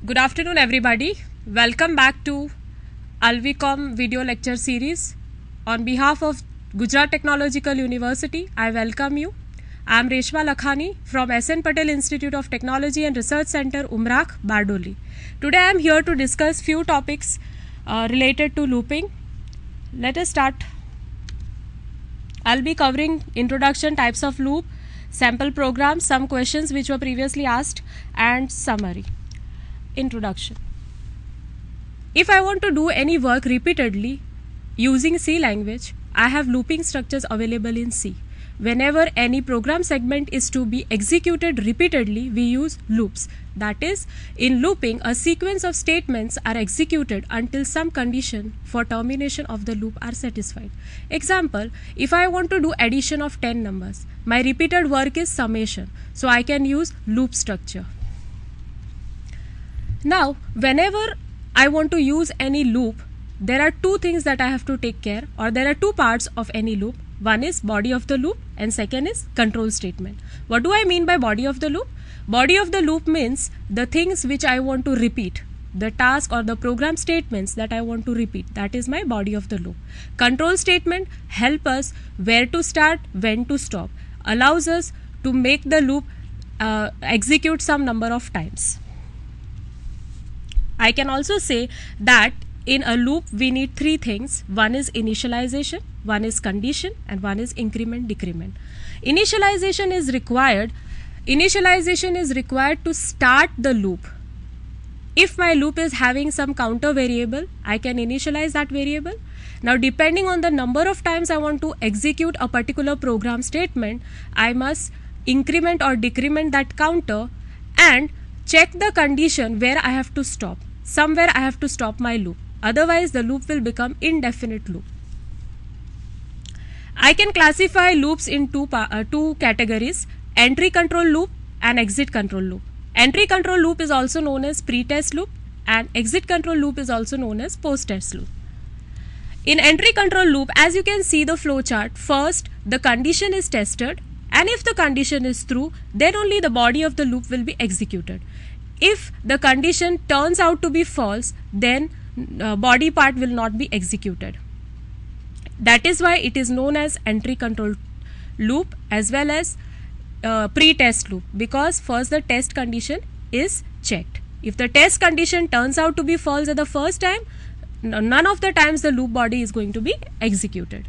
Good afternoon, everybody. Welcome back to Alvicom video lecture series. On behalf of Gujarat Technological University, I welcome you. I am Reshma Lakhani from SN Patel Institute of Technology and Research Center, Umrakh, Bardoli. Today I am here to discuss few topics related to looping. Let us start. I'll be covering introduction, types of loop, sample programs, some questions which were previously asked, and summary. Introduction. If I want to do any work repeatedly using C language, I have looping structures available in C. Whenever any program segment is to be executed repeatedly, we use loops. That is, in looping, a sequence of statements are executed until some condition for termination of the loop are satisfied. Example, if I want to do addition of 10 numbers, my repeated work is summation, so I can use loop structure. Now, whenever I want to use any loop, there are two things that I have to take care, or there are two parts of any loop. One is body of the loop and second is control statement. What do I mean by body of the loop? Body of the loop means the things which I want to repeat, the task or the program statements that I want to repeat. That is my body of the loop. Control statement help us where to start, when to stop, allows us to make the loop execute some number of times. I can also say that in a loop we need three things. One is initialization, one is condition, and one is increment decrement. Initialization is required to start the loop. If my loop is having some counter variable, I can initialize that variable. Now, depending on the number of times I want to execute a particular program statement, I must increment or decrement that counter and check the condition where I have to stop. Somewhere I have to stop my loop. Otherwise, the loop will become indefinite loop. I can classify loops in two categories: entry control loop and exit control loop. Entry control loop is also known as pre-test loop, and exit control loop is also known as post-test loop. In entry control loop, as you can see the flow chart, first the condition is tested, and if the condition is true, then only the body of the loop will be executed. If the condition turns out to be false, then body part will not be executed. That is why it is known as entry control loop as well as pre-test loop, because first the test condition is checked. If the test condition turns out to be false at the first time, none of the times the loop body is going to be executed.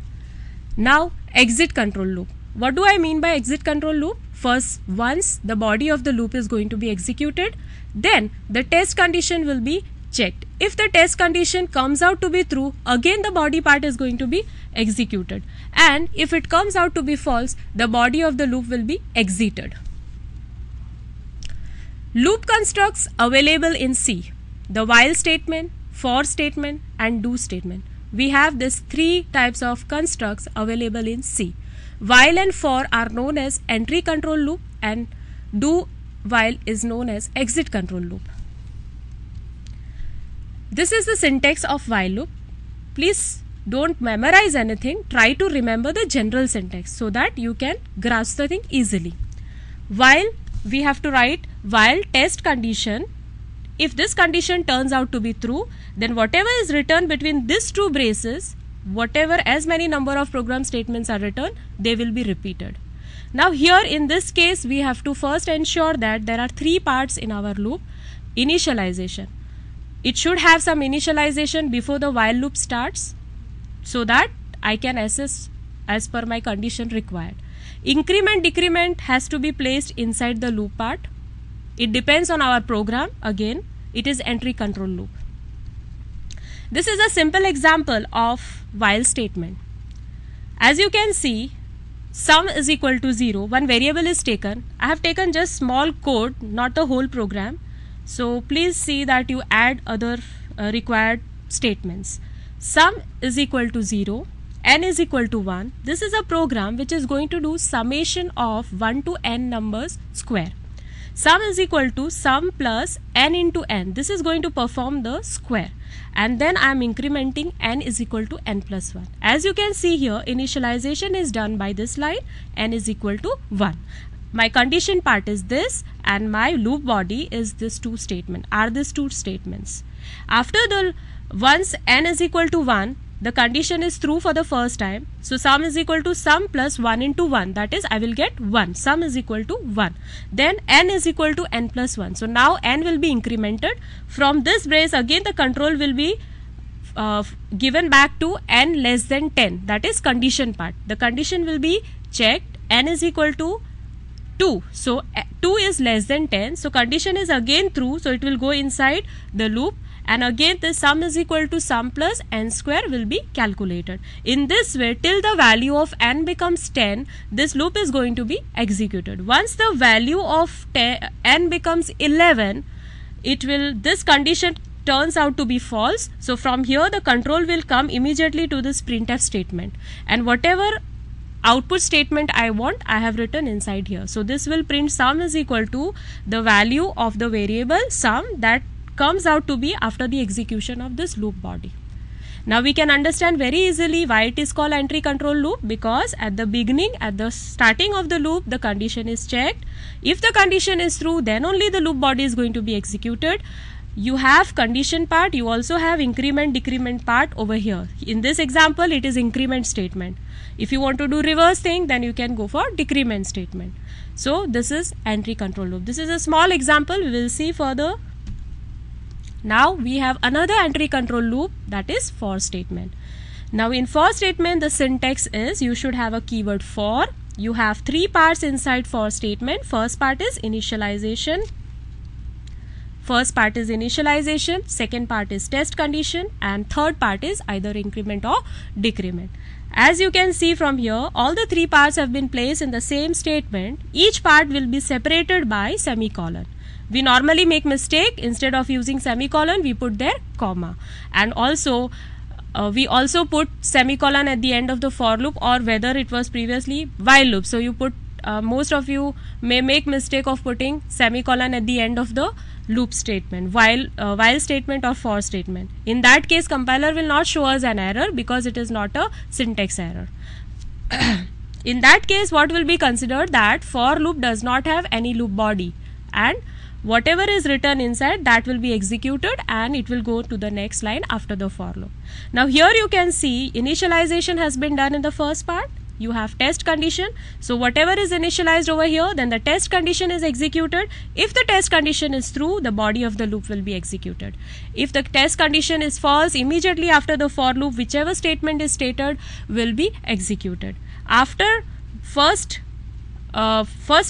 Now, exit control loop. What do I mean by exit control loop? First, once the body of the loop is going to be executed, then the test condition will be checked. If the test condition comes out to be true, again the body part is going to be executed. And if it comes out to be false, the body of the loop will be exited. Loop constructs available in C: the while statement, for statement, and do statement. We have these three types of constructs available in C. While and for are known as entry control loop, and do while is known as exit control loop. This is the syntax of while loop. Please don't memorize anything. Try to remember the general syntax so that you can grasp the thing easily. While, we have to write while test condition. If this condition turns out to be true, then whatever is written between these two braces, whatever as many number of program statements are written, they will be repeated. Now here in this case, we have to first ensure that there are three parts in our loop. Initialization. It should have some initialization before the while loop starts, so that I can assess as per my condition required. Increment decrement has to be placed inside the loop part. It depends on our program. Again, it is entry control loop. This is a simple example of while statement. As you can see, sum is equal to 0. One variable is taken. I have taken just small code, not the whole program. So please see that you add other required statements. Sum is equal to 0. N is equal to 1. This is a program which is going to do summation of 1 to n numbers square. Sum is equal to sum plus n into n. This is going to perform the square. And then I am incrementing n is equal to n plus 1. As you can see here, initialization is done by this line, n is equal to 1. my condition part is this and my loop body is this two statements. After the once n is equal to 1, the condition is true for the first time. So sum is equal to sum plus 1 into 1, that is I will get 1. Sum is equal to 1. Then n is equal to n plus 1. So now n will be incremented. From this brace again the control will be given back to n less than 10, that is condition part. The condition will be checked, n is equal to 2. So 2 is less than 10. So condition is again true. So it will go inside the loop. And again the sum is equal to sum plus n square will be calculated. In this way, till the value of n becomes 10, this loop is going to be executed. Once the value of n becomes 11, this condition turns out to be false. So from here the control will come immediately to this printf statement, and whatever output statement I want, I have written inside here. So this will print sum is equal to the value of the variable sum that comes out to be after the execution of this loop body. Now we can understand very easily why it is called entry control loop, because at the beginning, at the starting of the loop, the condition is checked. If the condition is true, then only the loop body is going to be executed. You have condition part, you also have increment decrement part over here. In this example, it is increment statement. If you want to do reverse thing, then you can go for decrement statement. So this is entry control loop. This is a small example, we will see further. Now we have another entry control loop, that is for statement. Now in for statement, the syntax is you should have a keyword for. You have three parts inside for statement. First part is initialization. Second part is test condition, and third part is either increment or decrement. As you can see from here, all the three parts have been placed in the same statement. Each part will be separated by semicolon. We normally make mistake, instead of using semicolon we put there comma, and also we also put semicolon at the end of the for loop, or whether it was previously while loop. So you put most of you may make mistake of putting semicolon at the end of the loop statement, while statement or for statement. In that case compiler will not show us an error because it is not a syntax error. In that case what will be considered, that for loop does not have any loop body, and whatever is written inside that will be executed and it will go to the next line after the for loop. Now here you can see initialization has been done in the first part. You have test condition. So whatever is initialized over here, then the test condition is executed. If the test condition is true, the body of the loop will be executed. If the test condition is false, immediately after the for loop, whichever statement is stated will be executed. After first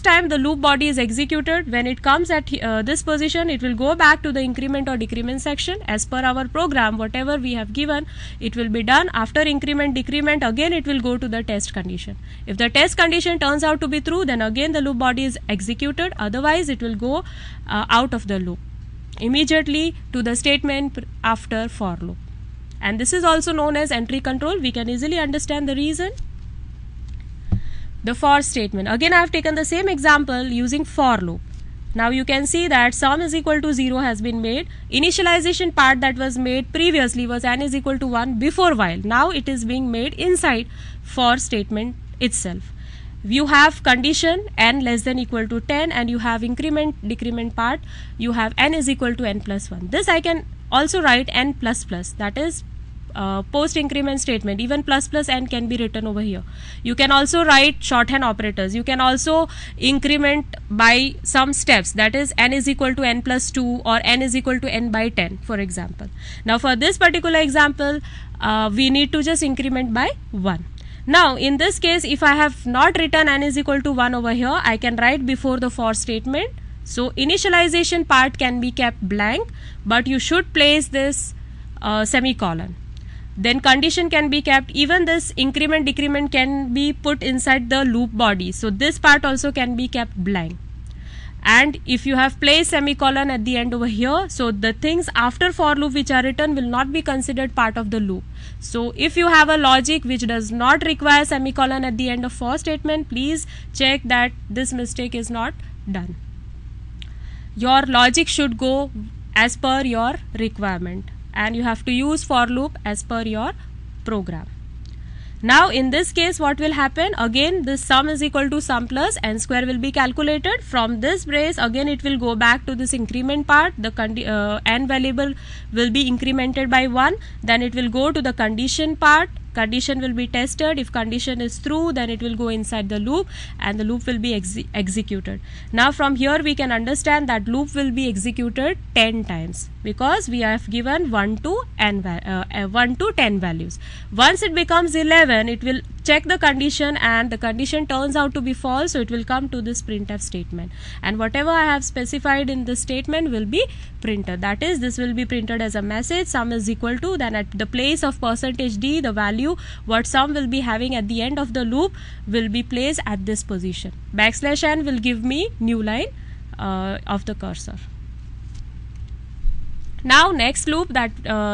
time the loop body is executed, when it comes at this position, it will go back to the increment or decrement section. As per our program, whatever we have given, it will be done. After increment decrement, again it will go to the test condition. If the test condition turns out to be true, then again the loop body is executed. Otherwise it will go out of the loop immediately to the statement after for loop. And this is also known as entry control. We can easily understand the reason. The for statement. Again I have taken the same example using for loop. Now you can see that sum is equal to 0 has been made. Initialization part that was made previously was n is equal to 1 before while. Now it is being made inside for statement itself. You have condition n less than equal to 10, and you have increment decrement part. You have n is equal to n plus 1. This I can also write n plus plus, that is post increment statement. Even plus plus n can be written over here. You can also write shorthand operators. You can also increment by some steps, that is n is equal to n plus 2 or n is equal to n by 10 for example. Now for this particular example we need to just increment by 1. Now in this case, if I have not written n is equal to 1 over here, I can write before the for statement. So initialization part can be kept blank, but you should place this semicolon. Then condition can be kept. Even this increment decrement can be put inside the loop body. So this part also can be kept blank. And if you have placed semicolon at the end over here, so the things after for loop which are written will not be considered part of the loop. So if you have a logic which does not require semicolon at the end of for statement, please check that this mistake is not done. Your logic should go as per your requirement, and you have to use for loop as per your program. Now in this case what will happen, again this sum is equal to sum plus n square will be calculated. From this brace again it will go back to this increment part, the n variable will be incremented by 1, then it will go to the condition part, condition will be tested. If condition is true, then it will go inside the loop and the loop will be executed. Now from here we can understand that loop will be executed 10 times because we have given 1 to 10 values. Once it becomes 11, it will check the condition and the condition turns out to be false, so it will come to this printf statement, and whatever I have specified in this statement will be printed. That is, this will be printed as a message, sum is equal to, then at the place of %d, the value what sum will be having at the end of the loop will be placed at this position. \n will give me new line of the cursor. Now next loop, that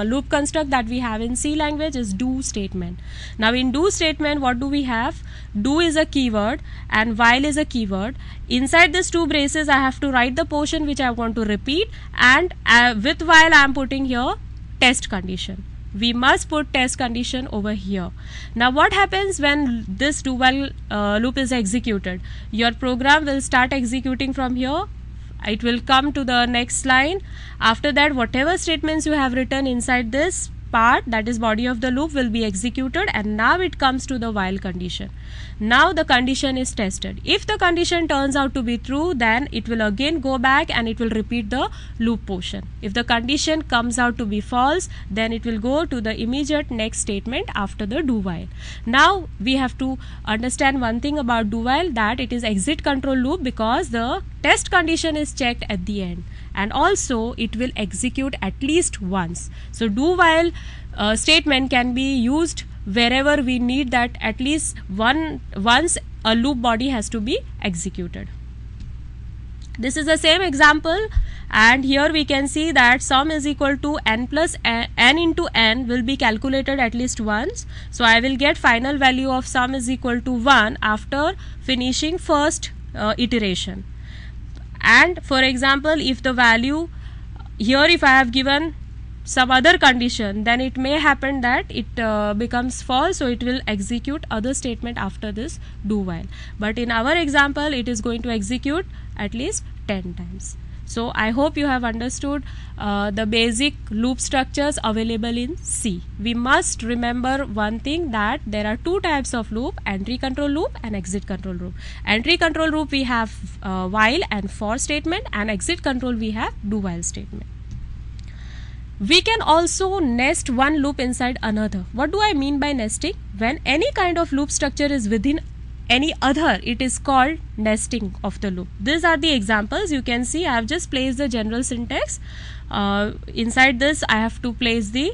loop construct that we have in C language is do statement. Now in do statement what do we have? Do is a keyword and while is a keyword. Inside these two braces I have to write the portion which I want to repeat, and with while I am putting here test condition. We must put test condition over here. Now what happens when this do while loop is executed? Your program will start executing from here. It will come to the next line. After that, whatever statements you have written inside this part, that is body of the loop, will be executed, and now it comes to the while condition. Now the condition is tested. If the condition turns out to be true, then it will again go back and it will repeat the loop portion. If the condition comes out to be false, then it will go to the immediate next statement after the do while. Now we have to understand one thing about do while, that it is exit control loop because the test condition is checked at the end, and also it will execute at least once. So do while statement can be used wherever we need that at least once a loop body has to be executed. This is the same example, and here we can see that sum is equal to n plus n into n will be calculated at least once. So I will get final value of sum is equal to 1 after finishing first iteration. And for example, if the value here, if I have given some other condition, then it may happen that it becomes false, so it will execute other statement after this do while. But in our example, it is going to execute at least 10 times. So I hope you have understood the basic loop structures available in C. We must remember one thing, that there are two types of loop: entry control loop and exit control loop. Entry control loop we have while and for statement, and exit control we have do while statement. We can also nest one loop inside another. What do I mean by nesting? When any kind of loop structure is within any other, it is called nesting of the loop. These are the examples. You can see I have just placed the general syntax. Inside this I have to place the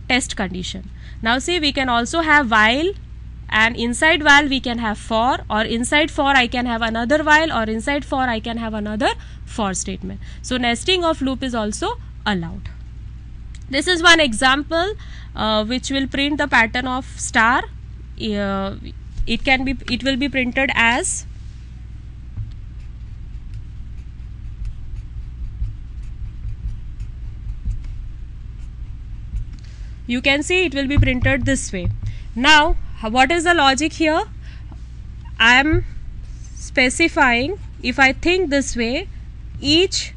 test condition. Now see, we can also have while, and inside while we can have for, or inside for I can have another while, or inside for I can have another for statement. So nesting of loop is also allowed. This is one example which will print the pattern of star. It will be printed as you can see it will be printed this way. Now what is the logic here? I am specifying, if I think this way, each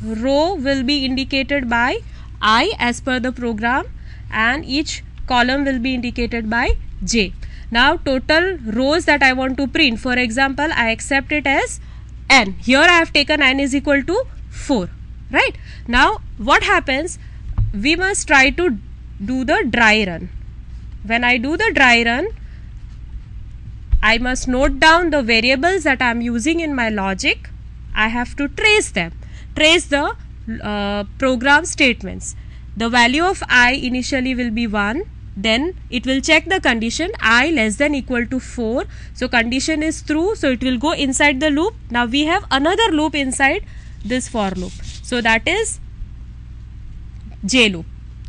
row will be indicated by I as per the program, and each column will be indicated by J. Now total rows that I want to print, for example, I accept it as n. Here I have taken n is equal to 4, right? Now what happens? We must try to do the dry run. When I do the dry run, I must note down the variables that I am using in my logic. I have to trace them. Trace the program statements. The value of I initially will be 1. Then it will check the condition I less than equal to 4. So condition is true, so it will go inside the loop. Now we have another loop inside this for loop. So that is J loop.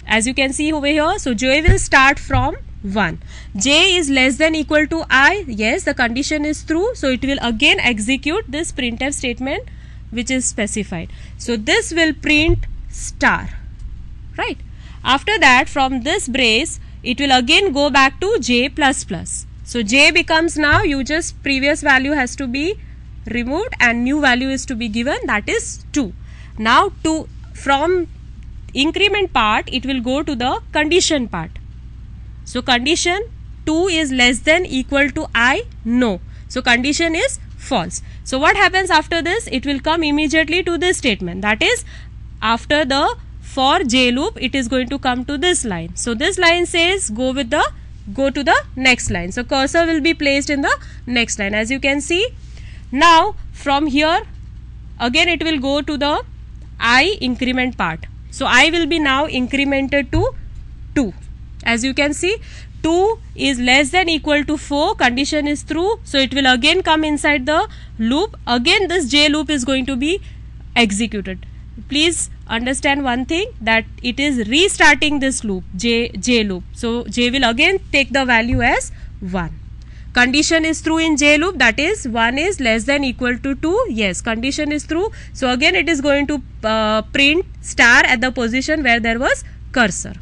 As you can see over here, so J will start from 1. J is less than equal to I. Yes, the condition is true. So it will again execute this printf statement which is specified. So this will print star, right? After that, from this brace, it will again go back to j plus plus. So j becomes now, you just previous value has to be removed and new value is to be given, that is 2. Now from increment part it will go to the condition part. So condition 2 is less than equal to I, no. So condition is false. So what happens after this? It will come immediately to this statement, that is after the for j loop it is going to come to this line. So this line says go to the next line. So cursor will be placed in the next line, as you can see. Now from here again it will go to the I increment part. So I will be now incremented to 2. As you can see, 2 is less than equal to 4, condition is true, so it will again come inside the loop. Again this j loop is going to be executed. Please understand one thing, that it is restarting this loop, j loop. So j will again take the value as 1. Condition is true in j loop, that is 1 is less than equal to 2. Yes, condition is true. So again it is going to print star at the position where there was cursor.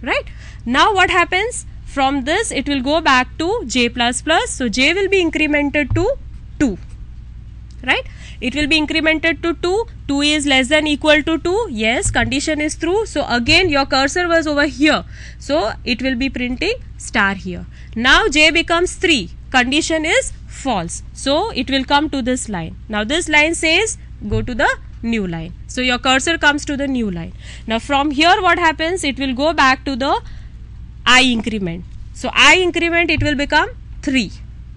Right? Now what happens? From this it will go back to j plus plus. So j will be incremented to 2. Right? It will be incremented to 2. 2 is less than equal to 2. Yes, condition is true. So again your cursor was over here. So it will be printing star here. Now j becomes 3. Condition is false. So it will come to this line. Now this line says go to the new line. So your cursor comes to the new line. Now from here what happens? It will go back to the I increment. So I increment, it will become 3.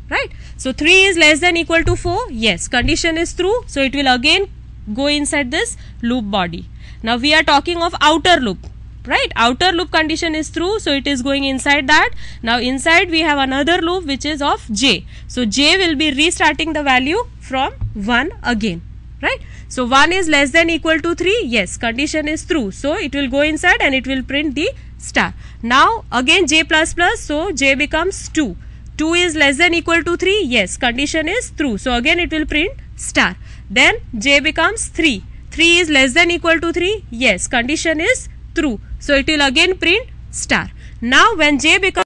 Right? So 3 is less than equal to 4. Yes, condition is true. So it will again go inside this loop body. Now we are talking of outer loop. Right? Outer loop condition is true. So it is going inside that. Now inside we have another loop which is of j. So j will be restarting the value from 1 again. Right? So 1 is less than equal to 3. Yes, condition is true. So it will go inside and it will print the star. Now again j plus plus. So j becomes 2. 2 is less than equal to 3. Yes, condition is true. So again it will print star. Then j becomes 3. 3 is less than equal to 3. Yes, condition is true. So it will again print star. Now when j becomes